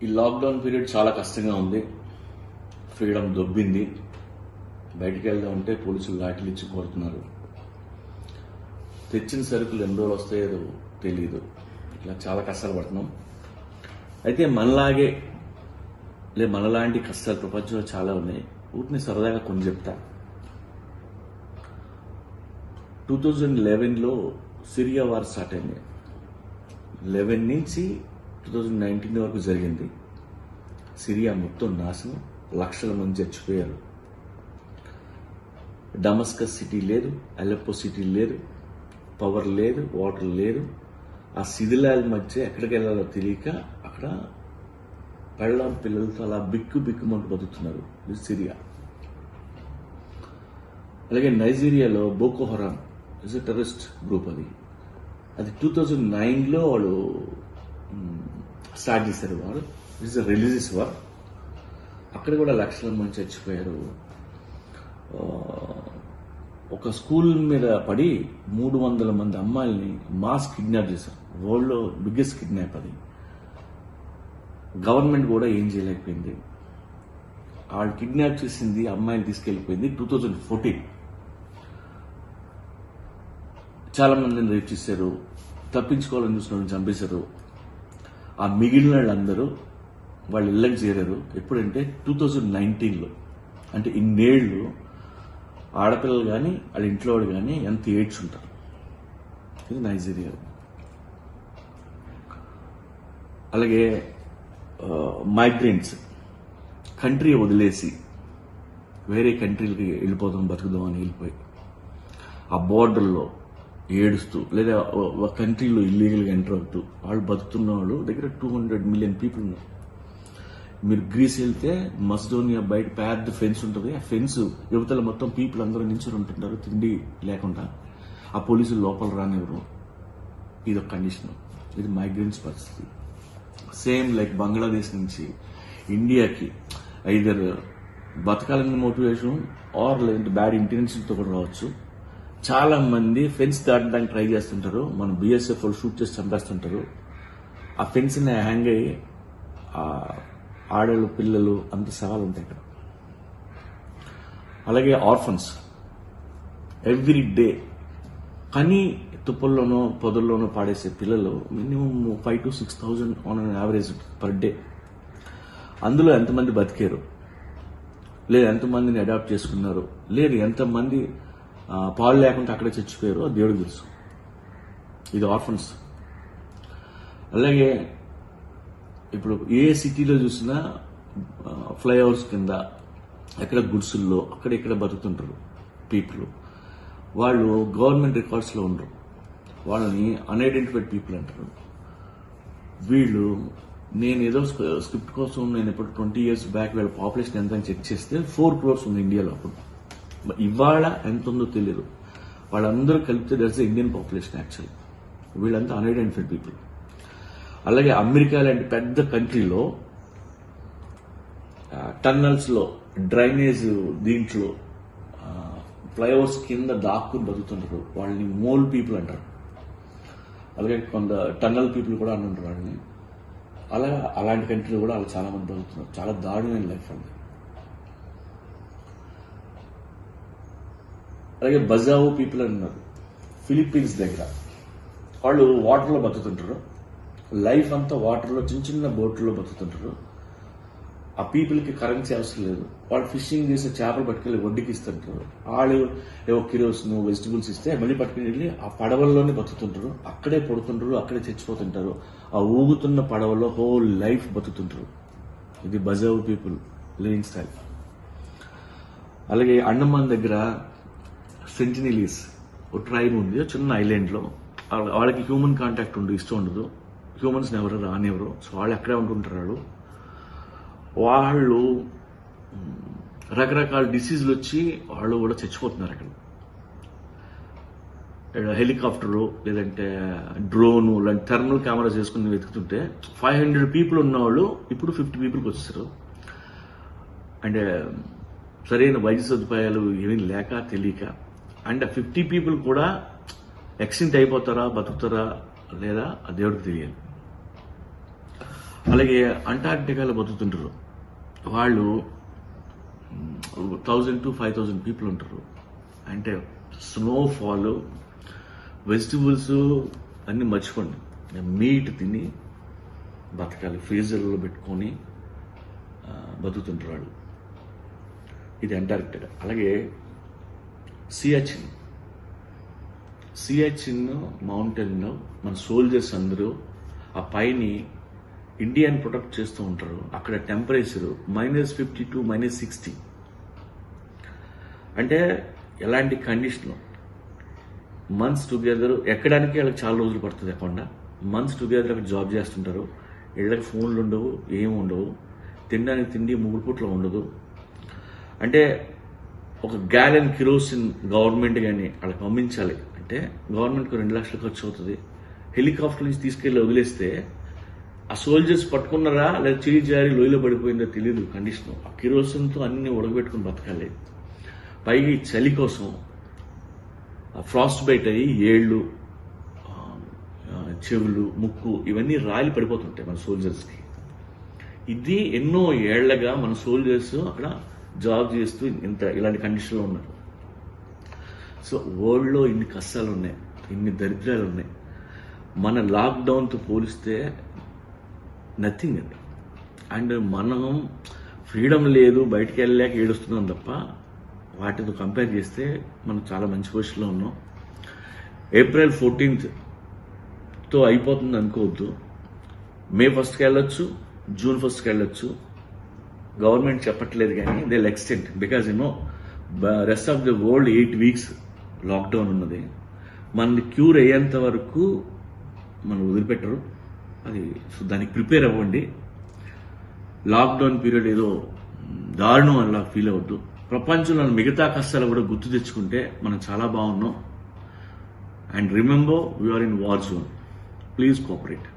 ఈ lockdown period చాలా కష్టంగా ఉంది. ఫ్రీడమ్ దొబ్బింది. బయటికి వెళ్దామంటే పోలీసులు లాఠీలు ఇచ్చి కొడుతున్నారు. తెచ్చిన సరుకులు ఎన్ని రోజులు వస్తాయో తెలియదు. ఇలా చాలా కష్టాలు పడుతున్నాం. అయితే మనలాంటి కష్టాలు ప్రపంచంలో చాలా ఉన్నాయి. వీటిని సరదాగా కొన్ని చెప్తా. 2011లో సిరియా వార్ స్టార్ట్ అయింది. 11 నుంచి 2019 వరకు జరిగింది. సిరియా మొత్తం నాశనం, లక్షల మంది చచ్చిపోయారు. డమస్కస్ సిటీ లేదు, అలెప్పో సిటీ లేదు, పవర్ లేదు, వాటర్ లేదు. ఆ శిథిలాల మధ్య ఎక్కడికి వెళ్ళాలో తెలియక అక్కడ పెళ్ళాం పిల్లలతో అలా బిక్కుమంటూ బతుకుతున్నారు. ఇది సిరియా. అలాగే నైజీరియాలో బోకో హరామ్ ఇస్ ఎ టెర్రరిస్ట్ గ్రూప్. అది 2009లో వాళ్ళు స్టార్ట్ చేశారు. వారు ఇట్స్ ఎ రిలీజియస్ వార్. అక్కడ కూడా లక్షల మంది చచ్చిపోయారు. ఒక స్కూల్ మీద పడి 300 మంది అమ్మాయిల్ని మాస్ కిడ్నాప్ చేశారు. వరల్డ్లో బిగ్గెస్ట్ కిడ్నాప్ అది. గవర్నమెంట్ కూడా ఏం చేయలేకపోయింది. వాళ్ళు కిడ్నాప్ చేసింది అమ్మాయిని తీసుకెళ్లిపోయింది 2014. చాలా మందిని రేప్ చేశారు. తప్పించుకోవాలని చూసిన వాళ్ళని చంపేశారు. ఆ మిగిలిన వాళ్ళందరూ వాళ్ళ ఇళ్ళకి చేరారు. ఎప్పుడంటే 2019లో. అంటే ఇన్నేళ్లు ఆడపిల్లలు కానీ వాళ్ళ ఇంట్లో వాళ్ళు కానీ ఎంత ఏడ్స్ ఉంటారు. ఇది నైజీరియా. అలాగే మైగ్రెంట్స్ కంట్రీ వదిలేసి వేరే కంట్రీలకి వెళ్ళిపోదాం, బతుకుదాం అని వెళ్ళిపోయి ఆ బోర్డర్లో ఏడుస్తూ లేదా ఒక కంట్రీలో ఇల్లీగల్గా ఎంటర్ అవుతూ వాళ్ళు బతుకుతున్న వాళ్ళు దగ్గర 200 మిలియన్ పీపుల్ ఉన్నారు. మీరు గ్రీస్ వెళ్తే మస్డోనియా బయట పెద్ద ఫెన్స్ ఉంటుంది. ఆ ఫెన్స్ యువతల మొత్తం పీపుల్ అందరూ నించుని ఉంటుంటారు తిండి లేకుండా. ఆ పోలీసులు లోపల రానివ్వరు. ఇది ఒక కండిషన్. ఇది మైగ్రెంట్స్ పరిస్థితి. సేమ్ లైక్ బంగ్లాదేశ్ నుంచి ఇండియాకి ఐదర్ బతకాలని మోటివేషన్ ఆర్ లేదంటే బ్యాడ్ ఇంటెన్షన్తో కూడా రావచ్చు. చాలా మంది ఫెన్స్ దాటడానికి ట్రై చేస్తుంటారు. మన బిఎస్ఎఫ్ వాళ్ళు షూట్ చేసి చంపేస్తుంటారు. ఆ ఫెన్స్ ని హ్యాంగ్ అయ్యి ఆడలు పిల్లలు అంత సవాలు ఉంటాయి ఇక్కడ. అలాగే ఆర్ఫన్స్ ఎవ్రీ డే కానీ తుప్పల్లోనో పొదల్లోనో పాడేసే పిల్లలు minimum 5,000 to 6,000 on an average per day. అందులో ఎంతమంది బతికారు, లేదు ఎంతమందిని అడాప్ట్ చేసుకున్నారు, లేదు ఎంతమంది పాలు లేకుండా అక్కడే చచ్చిపోయారు దేవుడికి తెలుసు. ఇది ఆర్ఫన్స్. అలాగే ఇప్పుడు ఏ సిటీలో చూసినా ఫ్లైఓవర్స్ కింద ఎక్కడ గుడ్సుల్లో అక్కడెక్కడ బతుకుతుంటారు పీపుల్. వాళ్ళు గవర్నమెంట్ రికార్డ్స్లో ఉండరు. వాళ్ళని అన్ఐడెంటిఫైడ్ పీపుల్ అంటారు. వీళ్ళు నేను ఏదో స్క్రిప్ట్ కోసం నేను ఇప్పుడు 20 years బ్యాక్ వీళ్ళ పాపులేషన్ ఎంత అని చెక్ చేస్తే 4 crores ఉంది ఇండియాలో. అప్పుడు ఇవాళ ఎంత ఉందో తెలియదు. వాళ్ళందరూ కలిపితే దట్స్ ఇండియన్ పాపులేషన్ యాక్చువల్లీ. వీళ్ళంతా అన్ఐడెంటిఫైడ్ పీపుల్. అలాగే అమెరికా లాంటి పెద్ద కంట్రీలో టన్నల్స్ లో డ్రైనేజ్ దీంట్లో ఫ్లైఓవర్స్ కింద దాక్కుని బతుకుతుంటారు. వాళ్ళని మోల్ పీపుల్ అంటారు. అలాగే కొంత టన్నల్ పీపుల్ కూడా అని ఉంటారు వాళ్ళని. అలాంటి కంట్రీలో కూడా వాళ్ళు చాలా మంది బతుకుతున్నారు. చాలా దారుణమైన లైఫ్ అండి. అలాగే బజావో పీపుల్ అని ఉన్నారు ఫిలిప్పీన్స్ దగ్గర. వాళ్ళు వాటర్లో బతుకుతుంటారు. లైఫ్ అంతా వాటర్లో చిన్న బోట్లలో బతుకుతుంటారు. ఆ పీపుల్కి కరెన్సీ అవసరం లేదు. వాళ్ళు ఫిషింగ్ చేసే చేపలు పట్టుకెళ్ళి వడ్డీకి ఇస్తుంటారు. వాళ్ళు ఏవో కిరోస్ను వెజిటబుల్స్ ఇస్తే మళ్ళీ పట్టుకుని వెళ్ళి ఆ పడవల్లోనే బతుకుతుంటారు. అక్కడే పడుతుంటారు, అక్కడే చచ్చిపోతుంటారు. ఆ ఊగుతున్న పడవలో హోల్ లైఫ్ బతుకుతుంటారు. ఇది బజావు పీపుల్ లివింగ్ స్టైల్. అలాగే అండమాన్ దగ్గర సెంటినెలీస్ ఒక ట్రైబ్ ఉంది, చిన్న ఐలాండ్లో. వాళ్ళకి హ్యూమన్ కాంటాక్ట్ ఇష్టం ఉండదు. హ్యూమన్స్ ఎవరు రానివ్వరు. సో వాళ్ళు అక్కడే ఉంటుంటారు. వాళ్ళు రకరకాల డిసీజులు వచ్చి వాళ్ళు కూడా చచ్చిపోతున్నారు అక్కడ. హెలికాప్టరు లేదంటే డ్రోను లాంటి థర్మల్ కెమెరాస్ చేసుకుని వెతుకుతుంటే 500 people ఉన్నవాళ్ళు ఇప్పుడు 50 peopleకి వచ్చేసారు. అంటే సరైన వైద్య సదుపాయాలు ఏమీ లేక తెలియక. అండ్ 50 people కూడా ఎక్స్టెంట్ అయిపోతారా బతుకుతారా లేదా దేవుడికి తెలియాలి. అలాగే అంటార్క్టికాలో బతుకుతుంటారు వాళ్ళు 1000 to 5000 పీపుల్ ఉంటారు. అంటే స్నోఫాల్, వెజిటబుల్స్ అన్నీ మర్చిపోండి, మీట్ తిని బతకాలి, ఫ్రీజర్లో పెట్టుకొని బతుకుతుంటారు వాళ్ళు. ఇది అంటార్క్టికా. అలాగే సియాచిన్ మౌంటైన్లో మన సోల్జర్స్ అందరూ ఆ పైని ఇండియాని ప్రొటెక్ట్ చేస్తూ ఉంటారు. అక్కడ టెంపరేచర్ -50 to -60. అంటే ఎలాంటి కండిషన్, మంత్స్ టుగెదర్ ఎక్కడానికి వాళ్ళకి చాలా రోజులు పడుతుంది. ఎక్కడ మంత్స్ టుగెదర్ అక్కడ జాబ్ చేస్తుంటారు. ఇళ్ళకి ఫోన్లు ఉండవు, ఏమి ఉండవు, తినడానికి తిండి 3 పూట్ల ఉండదు. అంటే ఒక గ్యాలన్ కిరోసిన్ గవర్నమెంట్ కానీ వాళ్ళకి పంపించాలి అంటే గవర్నమెంట్కి 2 లక్షలు ఖర్చు అవుతుంది. హెలికాప్టర్ నుంచి తీసుకెళ్ళి వదిలేస్తే ఆ సోల్జర్స్ పట్టుకున్నారా లేదా చేయి జారి లోయలో పడిపోయిందో తెలియదు కండిషన్. ఆ కిరోసిన్తో అన్ని ఉడకబెట్టుకుని బతకాలి. పైగా ఈ చలి కోసం ఫ్రాస్ట్ బైట్ అయ్యి ఏళ్ళు, చెవులు, ముక్కు ఇవన్నీ రాలి పడిపోతుంటాయి మన సోల్జర్స్కి. ఇది ఎన్నో ఏళ్లగా మన సోల్జర్స్ అక్కడ జాబ్ చేస్తూ ఇలాంటి కండిషన్లో ఉన్నారు. సో వరల్డ్లో ఇన్ని కష్టాలు ఉన్నాయి, ఇన్ని దరిద్రాలు ఉన్నాయి. మన లాక్డౌన్తో పోలిస్తే నథింగ్ అండి. అండ్ మనం ఫ్రీడమ్ లేదు, బయటికి వెళ్ళలేక ఏడుస్తున్నాం తప్ప వాటితో కంపేర్ చేస్తే మనం చాలా మంచి పొజిషన్లో ఉన్నాం. April 14th అయిపోతుంది అనుకోవద్దు. May 1st వెళ్ళొచ్చు, June 1st వెళ్ళొచ్చు. గవర్నమెంట్ చెప్పట్లేదు కానీ they will extend because rest of the world 8 weeks lockdown ఉన్నది. మనది క్యూర్ అయ్యేంత వరకు మనం వదిలిపెట్టరు. అది సో దానికి ప్రిపేర్ అవ్వండి. లాక్డౌన్ పీరియడ్ ఏదో దారుణం అలా ఫీల్ అవ్వద్దు. ప్రపంచంలో మిగతా కష్టాలు కూడా గుర్తు తెచ్చుకుంటే మనం చాలా బాగున్నాం. And remember, we're in war zone. Please cooperate.